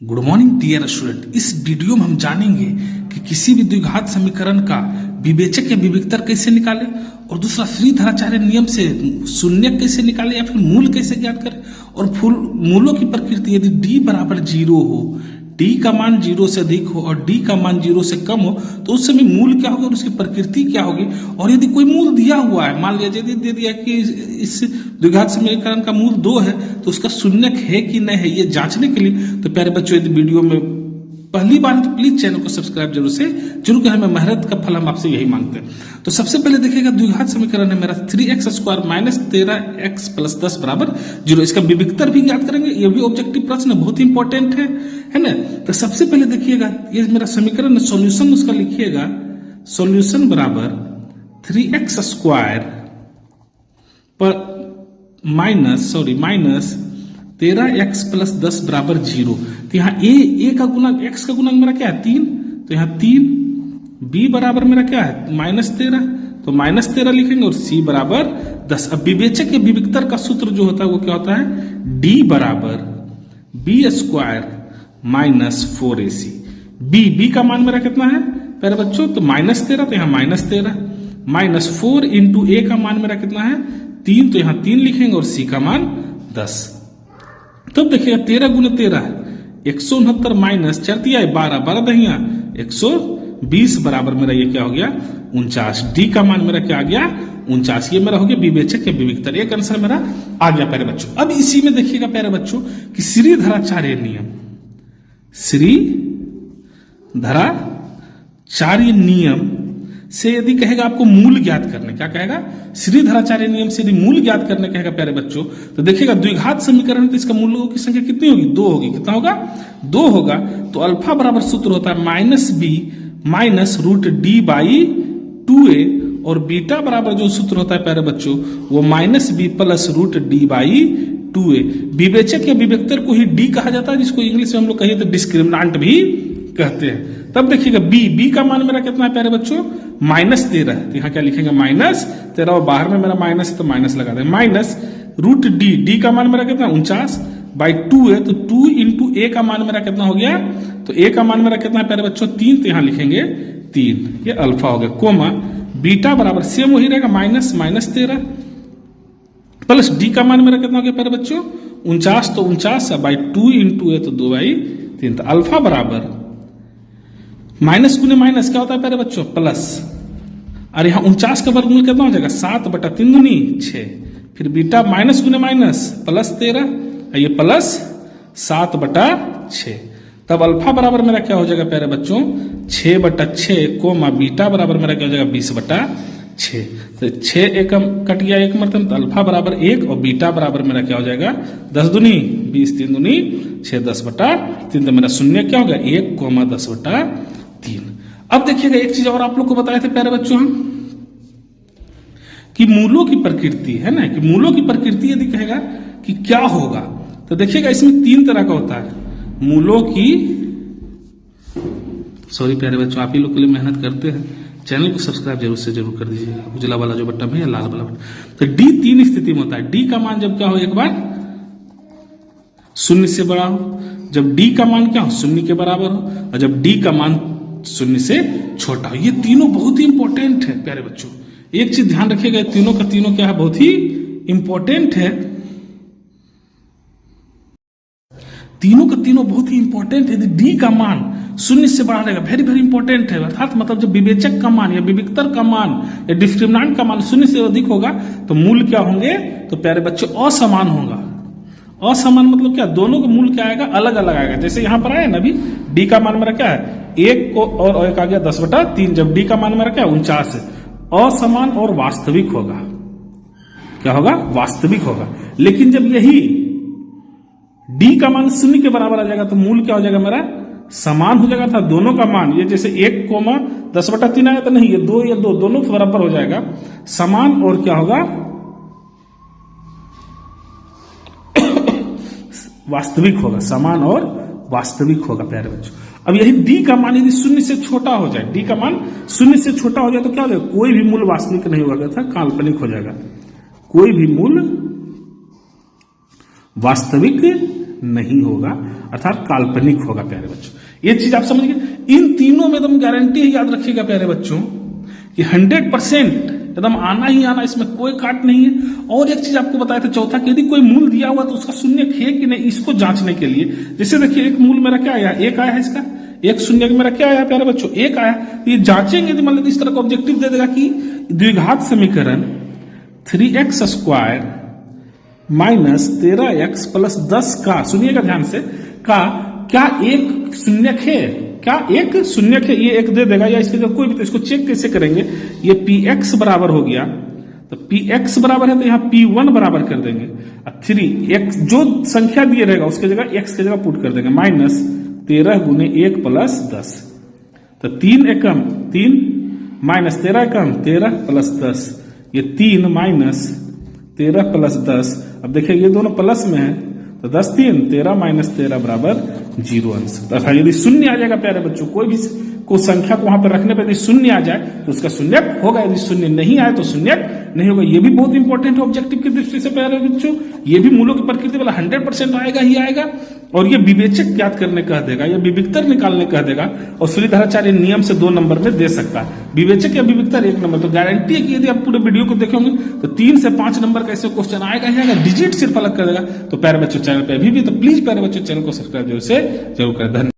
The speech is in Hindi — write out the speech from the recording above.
Good morning dear student. इस वीडियो में हम जानेंगे कि किसी भी द्विघात समीकरण का विवेचक या विविक्तर कैसे निकाले और दूसरा श्रीधराचार्य नियम से शून्यक कैसे निकाले या फिर मूल कैसे ज्ञात करें और मूलों की प्रकृति यदि d बराबर 0 हो, d का मान 0 से अधिक हो और d का मान 0 से कम हो तो उस समय मूल क्या होगा और उसकी प्रकृति क्या होगी। और यदि कोई मूल दिया हुआ है, मान लिया यदि दे दिया कि इस द्विघात समीकरण का मूल 2 है तो उसका शून्यक है कि नहीं है, ये जांचने के लिए तो प्यारे बच्चों यदि वीडियो में पहली बार है तो प्लीज चैनल को सब्सक्राइब जरूर करें। हमें मेहनत का फल हम आपसे यही मांगते हैं। तो सबसे पहले देखिएगा द्विघात समीकरण है मेरा 3x² माइनस 13x प्लस 10 बराबर 0। इसका विविक्तर भी ज्ञात करेंगे, ये भी ऑब्जेक्टिव प्रश्न है, बहुत ही इंपॉर्टेंट है ना। तो सबसे पहले देखिएगा ये मेरा समीकरण सॉल्यूशन उसका लिखिएगा, सॉल्यूशन बराबर 3x² पर माइनस 13x प्लस 10 बराबर 0। तो यहाँ a का गुणक x का गुणक मेरा क्या है 3, तो यहाँ 3, b बराबर मेरा क्या है -13, तो -13 लिखेंगे और c बराबर 10। अब विवेचक या विविक्तर का सूत्र जो होता है वो क्या होता है d बराबर b² माइनस 4ac। b का मान मेरा कितना है प्यारे बच्चों, तो -13, तो यहाँ -13 माइनस 4 इंटू a का मान मेरा कितना है 3, तो यहाँ 3 लिखेंगे और c का मान 10। तब देखिएगा 13 गुने 13 169 माइनस 4 दिया है 12 दहिया 120 बराबर मेरा ये क्या हो गया 49। डी का मान मेरा क्या आ गया 49। ये मेरा हो गया विवेचक या विविक्तर, एक आंसर मेरा आ गया प्यारे बच्चों। अब इसी में देखिएगा प्यारे बच्चों कि श्रीधराचार्य नियम से यदि कहेगा आपको मूल ज्ञात करने, क्या कहेगा श्रीधराचार्य नियम से यदि मूल ज्ञात करने कहेगा प्यारे बच्चों तो देखिएगा द्विघात समीकरण तो इसका मूलों की संख्या कितनी होगी 2 होगी। कितना होगा 2 होगा। तो अल्फा बराबर सूत्र होता है -b माइनस √d/2a और बीटा बराबर जो सूत्र होता है प्यारे बच्चों वो -b प्लस √d/2a। विवेचक या विवेक्तर को ही d कहा जाता है, जिसको इंग्लिश में हम लोग कहिए तो डिस्क्रिमिनेंट भी कहते हैं। तब देखिएगा b का मान मेरा कितना है प्यारे बच्चों -13, तो यहाँ क्या लिखेंगे -13 और बाहर में मेरा माइनस है तो माइनस लगा देंगे माइनस √d का मान मेरा कितना 49/2 है, तो 2 इंटू a का मान मेरा कितना हो गया, तो a का मान मेरा कितना है प्यारे बच्चों 3, तो यहाँ लिखेंगे 3, ये अल्फा हो गया, कोमा बीटा बराबर सेम वही रहेगा -13 प्लस d का मान मेरा कितना हो गया प्यारे बच्चों 49, तो 49/2 इंटू a तो 2/3, तो अल्फा बराबर माइनस गुने माइनस क्या होता है प्यारे बच्चों प्लस, और यहाँ 49 का वर्गमूल कितना हो जाएगा 7/3 दूनी 6, फिर बीटा माइनस गुने माइनस प्लस 13, ये प्लस 7/6। तब अल्फा बराबर मेरा क्या हो जाएगा प्यारे बच्चों 6/6 कोमा बीटा बराबर मेरा क्या हो जाएगा 20/6। तो 6 एकम कट गया 1 मरतब, तो अल्फा बराबर 1 और बीटा बराबर मेरा क्या हो जाएगा 10 दूनी 20 3 दूनी 6 10/3, तो मेरा शून्य क्या हो गया 1 कोमा 10/3। अब देखिएगा एक चीज और आप लोग को बताए थे प्यारे बच्चों हम कि मूलों की प्रकृति है ना, कि मूलों की प्रकृति यदि कहेगा कि क्या होगा तो देखिएगा इसमें 3 तरह का होता है मूलों की। सॉरी प्यारे बच्चों, आप ही लोग के लिए मेहनत करते हैं, चैनल को सब्सक्राइब जरूर कर दीजिएगा, उजला वाला जो बटन है या लाल वाला बटन। तो डी 3 स्थिति में होता है, डी का मान जब क्या हो एक बार 0 से बड़ा हो, जब डी का मान क्या हो 0 के बराबर हो, और जब डी का मान 0 से छोटा हो। ये तीनों बहुत ही इंपॉर्टेंट है प्यारे बच्चों, एक चीज ध्यान रखिएगा तीनों का तीनों क्या है बहुत ही इंपॉर्टेंट है, तीनों का तीनों बहुत ही इंपॉर्टेंट है। डी का मान 0 से बड़ा रहेगा, वेरी इंपॉर्टेंट है, अर्थात मतलब जब विवेचक का मान या विविक्तर का मान या डिस्क्रिमिनेंट का मान 0 से अधिक होगा तो मूल क्या होंगे तो प्यारे बच्चों असमान होगा। असमान मतलब क्या, दोनों का मूल क्या आएगा अलग अलग आएगा। जैसे यहां पर आया ना अभी डी का मान मेरा क्या है 1 को और 1 आ गया 10/3, जब डी का मान मेरा क्या 49 है, असमान और वास्तविक होगा, क्या होगा वास्तविक होगा। लेकिन जब यही डी का मान 0 के बराबर आ जाएगा तो मूल क्या हो जाएगा मेरा समान हो जाएगा था, दोनों का मान ये जैसे 1 कोमा 10/3 आया तो नहीं, ये 2 या 2 दोनों बराबर हो जाएगा, समान और क्या होगा वास्तविक होगा, समान और वास्तविक होगा प्यारे बच्चों। अब यही डी का मान यदि 0 से छोटा हो जाए, डी का मान 0 से छोटा हो जाए तो क्या हो जाएगा कोई भी मूल वास्तविक नहीं होगा था, काल्पनिक हो जाएगा, कोई भी मूल वास्तविक नहीं होगा, अर्थात काल्पनिक होगा प्यारे बच्चों। ये चीज आप समझ गए। इन तीनों में एकदम गारंटी है, याद रखिएगा प्यारे बच्चों कि 100% एकदम आना ही आना, इसमें कोई काट नहीं है। और एक चीज आपको बताया था चौथा कि यदि कोई मूल दिया हुआ तो उसका शून्य है कि नहीं, इसको जांचने के लिए जैसे देखिए एक मूल मेरा क्या आया, एक आया है, इसका एक शून्य मेरा क्या आया प्यारे बच्चों, एक आया। तो ये जांचेंगे यदि मान लीजिए इस तरह का ऑब्जेक्टिव दे देगा कि द्विघात समीकरण 3x square minus 13x plus 10 का, सुनिएगा ध्यान से, का क्या एक शून्यक है, क्या एक शून्यक है, ये एक दे देगा या इसके कोई भी, तो इसको चेक कैसे करेंगे। ये px बराबर हो गया, तो px बराबर है तो यहाँ p1 बराबर कर देंगे, 3x जो संख्या दिए रहेगा उसके जगह x के जगह पुट कर देंगे, माइनस 13 गुने 1 प्लस 10, तो 3 एकम 3 माइनस 13 एकम 13 प्लस 10, ये 3 माइनस 13 प्लस 10। अब देखिए ये दोनों प्लस में है तो 10 3 13 माइनस 13 बराबर 0 अंश। अर्थात यदि शून्य आ जाएगा प्यारे बच्चों, कोई भी को संख्या को वहां पर रखने पर यदि शून्य आ जाए तो उसका शून्यक होगा, यदि शून्य नहीं आए तो शून्यक नहीं होगा। ये भी बहुत इंपॉर्टेंट है ऑब्जेक्टिव की दृष्टि से प्यारे बच्चों। ये भी मूलों की प्रकृति वाला 100% आएगा ही आएगा, और ये विवेचक ज्ञात करने कह देगा या विविक्तर निकालने कह देगा, और श्रीधराचार्य नियम से 2 नंबर में दे सकता है, विवेचक या विविक्तर 1 नंबर। तो गारंटी है कि यदि आप पूरे वीडियो को देखेंगे तो 3 से 5 नंबर का ऐसे क्वेश्चन आएगा ही आएगा, डिजिट सिर्फ अलग कर देगा। तो प्यारे बच्चों चैनल पे अभी भी तो प्लीज प्यारे बच्चों चैनल को सब्सक्राइब जरूर से जरूर करें। धन्यवाद।